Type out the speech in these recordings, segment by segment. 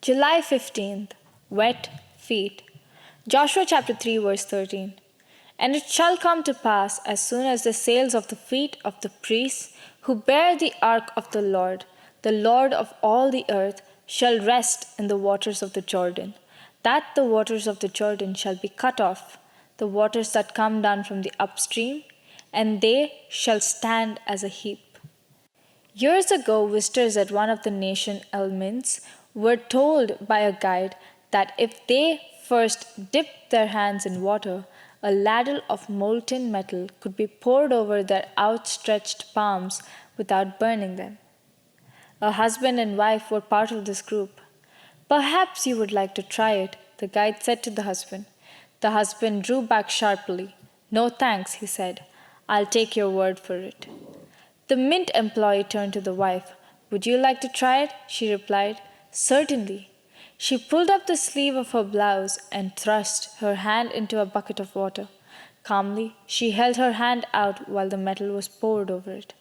July 15th, wet feet. Joshua chapter 3 verse 13. And it shall come to pass, as soon as the soles of the feet of the priests who bear the ark of the Lord of all the earth, shall rest in the waters of the Jordan, that the waters of the Jordan shall be cut off, the waters that come down from the upstream, and they shall stand as a heap. Years ago, visitors at one of the nation elements were told by a guide that if they first dipped their hands in water, a ladle of molten metal could be poured over their outstretched palms without burning them. A husband and wife were part of this group. Perhaps you would like to try it, the guide said to the husband. The husband drew back sharply. No thanks, he said. I'll take your word for it. The mint employee turned to the wife. Would you like to try it? She replied. Certainly. She pulled up the sleeve of her blouse and thrust her hand into a bucket of water. Calmly, she held her hand out while the metal was poured over it.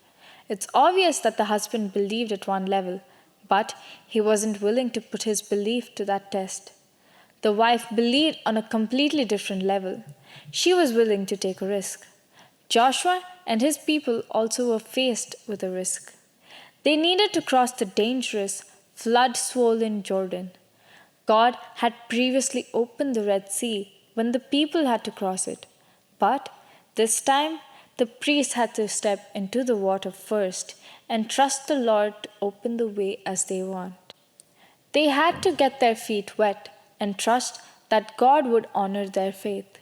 It's obvious that the husband believed at one level, but he wasn't willing to put his belief to that test. The wife believed on a completely different level. She was willing to take a risk. Joshua and his people also were faced with a risk. They needed to cross the dangerous, flood swollen Jordan. God had previously opened the Red Sea when the people had to cross it. But this time, the priests had to step into the water first and trust the Lord to open the way as they want. They had to get their feet wet and trust that God would honor their faith.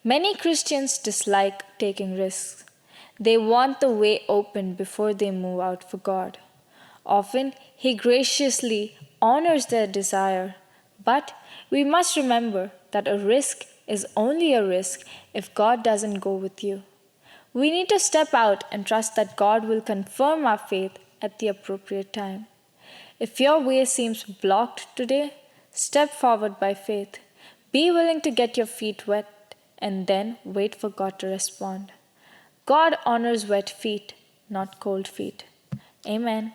Many Christians dislike taking risks. They want the way open before they move out for God. Often, He graciously honors their desire, but we must remember that a risk is only a risk if God doesn't go with you. We need to step out and trust that God will confirm our faith at the appropriate time. If your way seems blocked today, step forward by faith. Be willing to get your feet wet and then wait for God to respond. God honors wet feet, not cold feet. Amen.